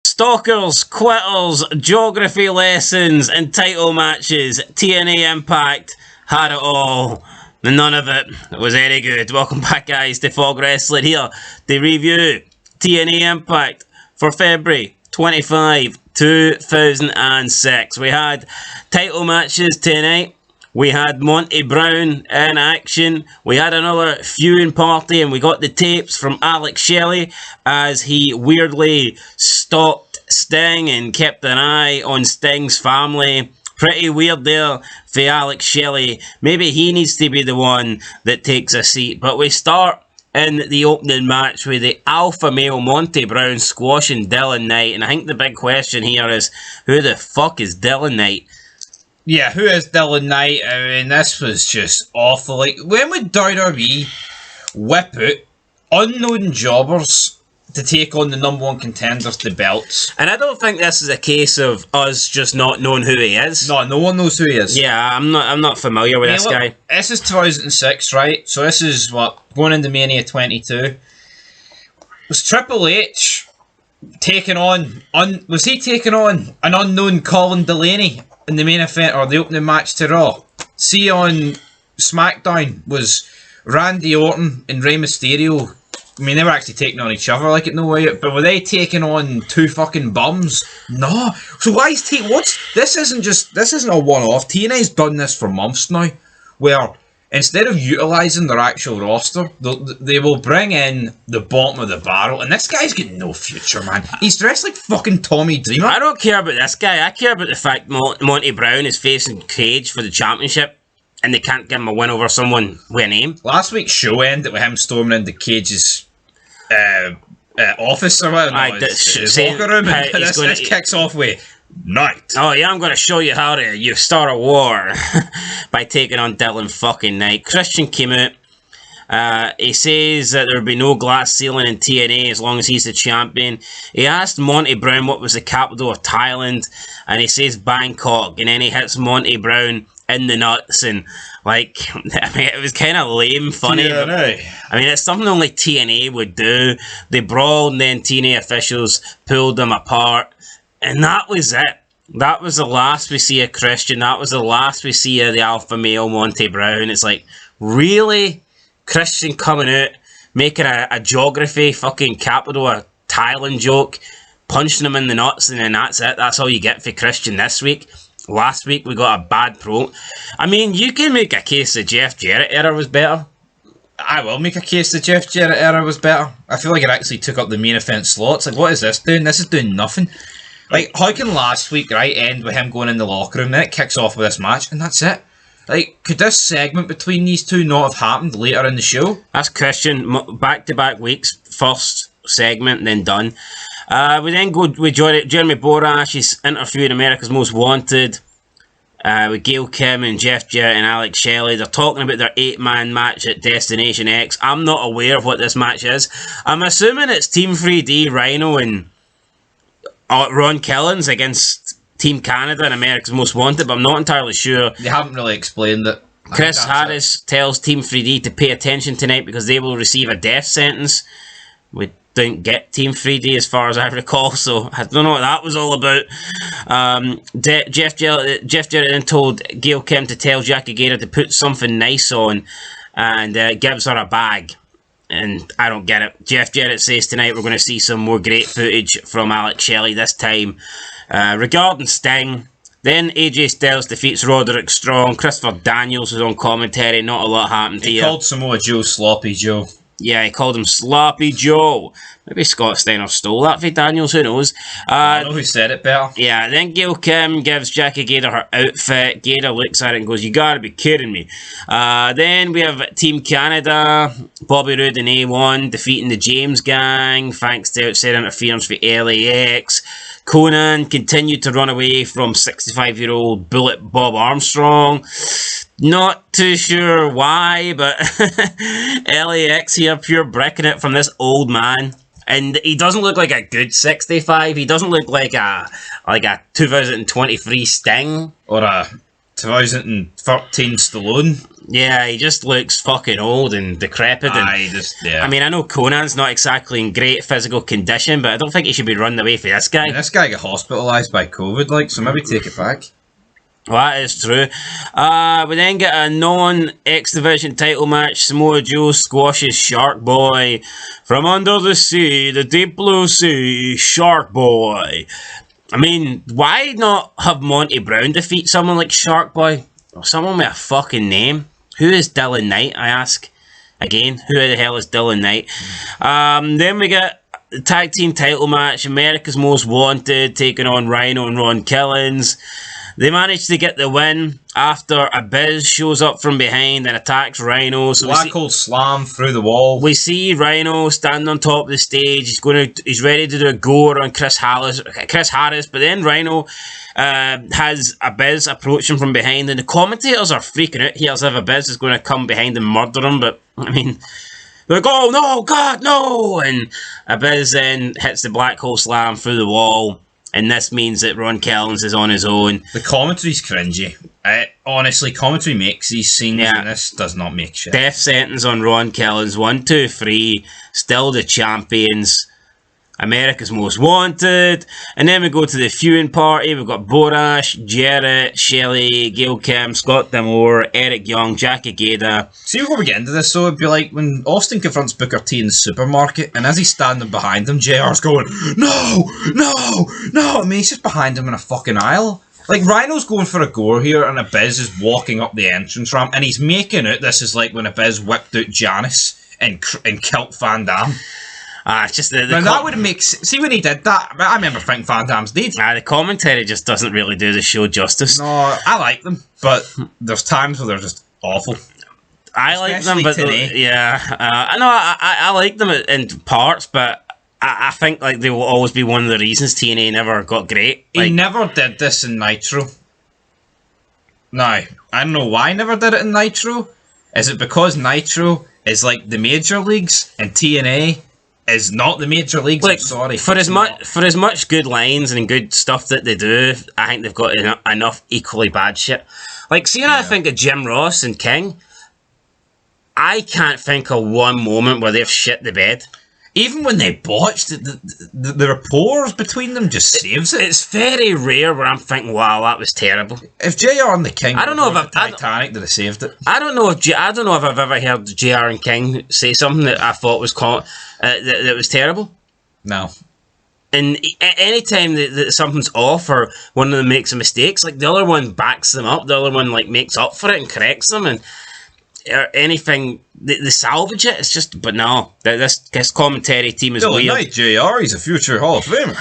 Stalkers, quitters, geography lessons, and title matches. TNA Impact had it all. None of it was any good. Welcome back, guys, to Fog Wrestling here to review TNA Impact for February 25, 2006. We had title matches tonight. We had Monty Brown in action. We had another viewing party, and we got the tapes from Alex Shelley as he weirdly stalked Sting and kept an eye on Sting's family. Pretty weird there for Alex Shelley. Maybe he needs to be the one that takes a seat. But we start in the opening match with the alpha male Monty Brown squashing Dylan Knight. And I think the big question here is, who the fuck is Dylan Knight? Yeah, who is Dylan Knight? I mean, this was just awful. Like, when would WWE whip out unknown jobbers to take on the number one contenders to belts? And I don't think this is a case of us just not knowing who he is. No one knows who he is. Yeah, I'm not familiar with this guy. This is 2006, right? So this is going into Mania 22. Was Triple H taking on? Was he taking on an unknown Colin Delaney in the main event or the opening match to Raw? See, on SmackDown was Randy Orton and Rey Mysterio. I mean, they were actually taking on each other like it no way, but were they taking on two fucking bums? No. So why is this isn't a one-off. TNA's done this for months now, where instead of utilising their actual roster, they will bring in the bottom of the barrel, and this guy's got no future, man. He's dressed like fucking Tommy Dreamer. I don't care about this guy. I care about the fact Monty Brown is facing Cage for the championship, and they can't give him a win over someone with a name. Last week's show ended with him storming into Cage's office or whatever. His locker room. This kicks off with Knight. Oh yeah, I'm going to show you how to you start a war by taking on Dylan fucking Knight. Christian came out. He says that there will be no glass ceiling in TNA as long as he's the champion. He asked Monty Brown what was the capital of Thailand, and he says Bangkok, and then he hits Monty Brown in the nuts, and like, I mean, it was kind of lame, funny. Yeah, I mean, it's something only TNA would do. They brawled, and then TNA officials pulled them apart, and that was it. That was the last we see of Christian. That was the last we see of the alpha male Monty Brown. It's like, really? Christian coming out, making a geography fucking capital of Thailand joke, punching him in the nuts, and then that's it. That's all you get for Christian this week. Last week we got a bad pro. I mean, you can make a case the Jeff Jarrett era was better. I will make a case the Jeff Jarrett era was better. I feel like it actually took up the main event slots. Like, what is this doing? This is doing nothing. Like, how can last week, right, end with him going in the locker room, then it kicks off with this match, and that's it? Like, could this segment between these two not have happened later in the show? That's Christian. Back-to-back weeks. First segment, then done. We then go with Jeremy Borash. He's interviewing America's Most Wanted with Gail Kim and Jeff Jarrett and Alex Shelley. They're talking about their 8-man match at Destination X. I'm not aware of what this match is. I'm assuming it's Team 3D, Rhino, and Ron Killens against Team Canada and America's Most Wanted, but I'm not entirely sure. They haven't really explained it. Chris Harris tells Team 3D to pay attention tonight because they will receive a death sentence. We don't get Team 3D as far as I recall, so I don't know what that was all about. Jeff Jarrett then told Gail Kim to tell Jackie Gayda to put something nice on, and gives her a bag. And I don't get it. Jeff Jarrett says tonight we're going to see some more great footage from Alex Shelley this time. Regarding Sting, then AJ Styles defeats Roderick Strong. Christopher Daniels was on commentary. Not a lot happened here. He called Samoa Joe Sloppy Joe. Yeah, he called him Sloppy Joe. Maybe Scott Steiner stole that for Daniels, who knows. I know who said it better. Yeah, then Gail Kim gives Jackie Gayda her outfit. Gayda looks at it and goes, "You gotta be kidding me." Then we have Team Canada. Bobby Roode and A1 defeating the James Gang thanks to outside interference for LAX. Conan continued to run away from 65-year-old Bullet Bob Armstrong. Not too sure why, but LAX here pure bricking it from this old man. And he doesn't look like a good 65. He doesn't look like a 2023 Sting. Or a 2013 Stallone. Yeah, he just looks fucking old and decrepit. And, I mean, I know Conan's not exactly in great physical condition, but I don't think he should be running away for this guy. And this guy got hospitalised by COVID, so maybe take it back. Well, that is true. We then get a non-X Division title match. Samoa Joe squashes Shark Boy from under the sea, the deep blue sea, Shark Boy. I mean, why not have Monty Brown defeat someone like Shark Boy? Or someone with a fucking name? Who is Dylan Knight, I ask? Again, who the hell is Dylan Knight? Then we get the tag team title match. America's Most Wanted taking on Rhino and Ron Killings. They managed to get the win after Abyss shows up from behind and attacks Rhino. So Black hole slam through the wall. We see Rhino standing on top of the stage. He's ready to do a gore on Chris Harris, but then Rhino has Abyss approach him from behind, and the commentators are freaking out here as if Abyss is going to come behind and murder him. But I mean, they're like, "Oh no, God, no!" And Abyss then hits the black hole slam through the wall. And this means that Ron Killings is on his own. The commentary's cringy. Honestly, commentary makes these scenes, and this does not make shit. Death sentence on Ron Killings. 1, 2, 3. Still the champions. America's Most Wanted. And then we go to the viewing party. We've got Borash, Jarrett, Shelley, Gail Kim, Scott D'Amore, Eric Young, Jackie Gayda. See, before we get into this, though, it'd be like when Austin confronts Booker T in the supermarket, and as he's standing behind him, JR's going, "No, no, no!" I mean, he's just behind him in a fucking aisle. Like, Rhino's going for a gore here, and Abyss is walking up the entrance ramp, and he's making out this is like when Abyss whipped out Janice and killed Van Damme. It's just the that would make sense. See, when he did that, I remember thinking Van Damme's dead. The commentary just doesn't really do the show justice. No, I like them, but there's times where they're just awful. I like them, but I like them in parts, but I think like they will always be one of the reasons TNA never got great. He never did this in Nitro. Now, I don't know why he never did it in Nitro. Is it because Nitro is like the major leagues and TNA is not the major leagues? Like, I'm sorry. For as much good lines and good stuff that they do, I think they've got enough equally bad shit. Like, see, when I think of Jim Ross and King, I can't think of one moment where they've shit the bed. Even when they botched, the rapport between them just saves it. It's very rare where I'm thinking, wow, that was terrible. If JR and the King, I don't know if Titanic, they'd have saved it. I don't know if I've ever heard JR and King say something that I thought was that was terrible. No. And any time that something's off or one of them makes a mistake, like the other one backs them up, the other one like makes up for it and corrects them, and or anything they salvage it. It's just, but no, this commentary team is weird. Night, JR, he's a future Hall of Famer.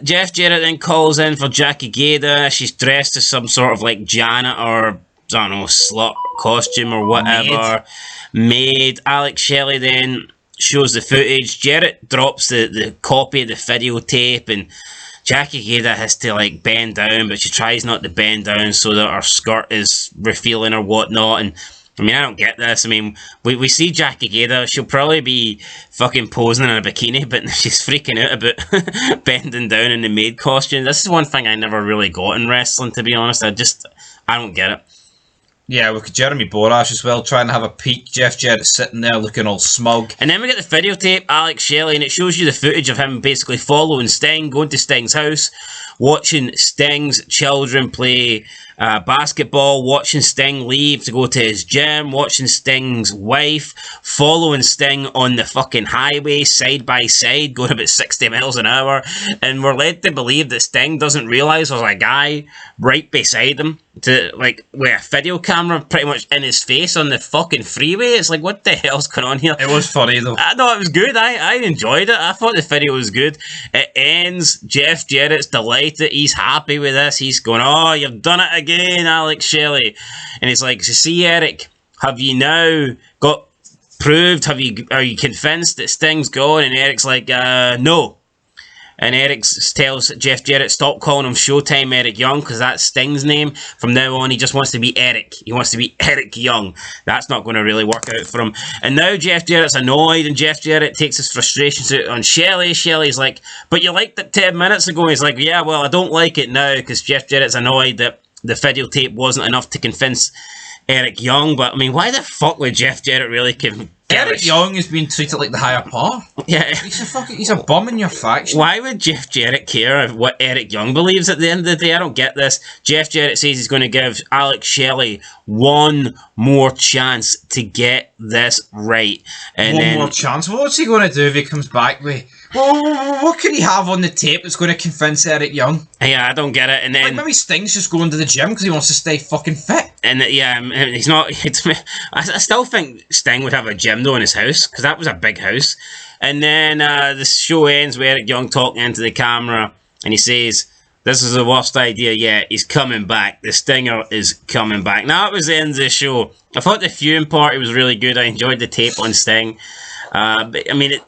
Jeff Jarrett then calls in for Jackie Gayda. She's dressed as some sort of like janitor, or I don't know, slut costume or whatever. Maid. Alex Shelley then shows the footage. Jarrett drops the copy of the videotape, and Jackie Gayda has to like bend down, but she tries not to bend down so that her skirt is revealing or whatnot. And I mean, I don't get this. I mean, we see Jackie Gayda. She'll probably be fucking posing in a bikini, but she's freaking out about bending down in the maid costume. This is one thing I never really got in wrestling, to be honest. I don't get it. Yeah, we've got Jeremy Borash as well, trying to have a peek. Jeff Jarrett sitting there looking all smug. And then we get the videotape, Alex Shelley, and it shows you the footage of him basically following Sting, going to Sting's house, watching Sting's children play basketball, watching Sting leave to go to his gym, watching Sting's wife, following Sting on the fucking highway, side by side, going about 60 miles an hour. And we're led to believe that Sting doesn't realise there's a guy right beside him, to like with a video camera pretty much in his face on the fucking freeway. It's like, what the hell's going on here? It was funny though. I thought it was good. I enjoyed it. I thought the video was good. It ends. Jeff Jarrett's delighted. He's happy with this. He's going, "Oh, you've done it again, Alex Shelley." And he's like, "So see, Eric, have you now got proved? Are you convinced that Sting's gone?" And Eric's like, "No." And Eric tells Jeff Jarrett, stop calling him Showtime Eric Young, because that's Sting's name. From now on, he just wants to be Eric. He wants to be Eric Young. That's not going to really work out for him. And now Jeff Jarrett's annoyed, and Jeff Jarrett takes his frustrations out on Shelley. Shelley's like, "But you liked it 10 minutes ago." He's like, "Yeah, well, I don't like it now," because Jeff Jarrett's annoyed that the videotape wasn't enough to convince Eric Young, but I mean, why the fuck would Jeff Jarrett really Eric Young has been treated like the higher power. Yeah. He's a bum in your faction. Why would Jeff Jarrett care what Eric Young believes at the end of the day? I don't get this. Jeff Jarrett says he's going to give Alex Shelley one more chance to get this right. And one more chance? What's he going to do if he comes back with... Well, what can he have on the tape that's going to convince Eric Young? Yeah, I don't get it. And then like maybe Sting's just going to the gym because he wants to stay fucking fit. And yeah, he's not. I still think Sting would have a gym though in his house because that was a big house. And then the show ends with Eric Young talking into the camera, and he says, "This is the worst idea yet. He's coming back. The Stinger is coming back." Now that was the end of the show. I thought the viewing party was really good. I enjoyed the tape on Sting. But I mean,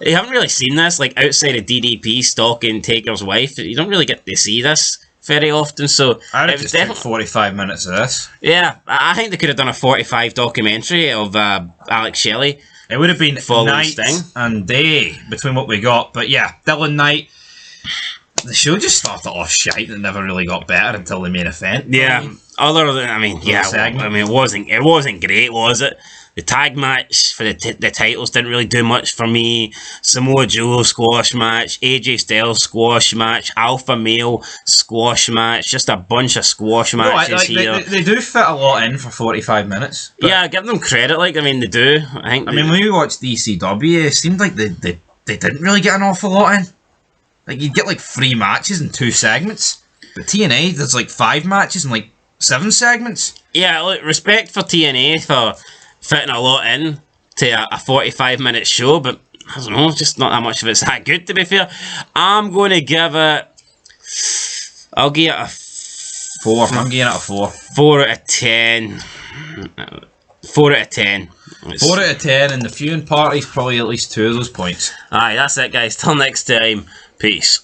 you haven't really seen this, like, outside of DDP stalking Taker's wife. You don't really get to see this very often, so... I'd have just took 45 minutes of this. Yeah, I think they could have done a 45 documentary of Alex Shelley. It would have been night Sting and day between what we got, but yeah, Dylan Knight... The show just started off shite and never really got better until the main event. Yeah, other than, I mean, it wasn't great, was it? The tag match for the titles didn't really do much for me. Samoa Joe squash match, AJ Styles squash match, Alpha Male squash match, just a bunch of squash matches here. They do fit a lot in for 45 minutes. Yeah, give them credit, like, I mean, they do. I mean, when we watched ECW, it seemed like they didn't really get an awful lot in. Like, you'd get like 3 matches in 2 segments. But TNA, there's like 5 matches and like 7 segments. Yeah, look, respect for TNA for fitting a lot in to a 45-minute show, but I don't know, just not that much of it's that good, to be fair. I'm going to give it... I'll give it a 4. I'm giving it a 4. 4 out of 10. 4 out of 10. 4 out of 10, and the viewing party's probably at least 2 of those points. Aye, that's it, guys. Till next time. Peace.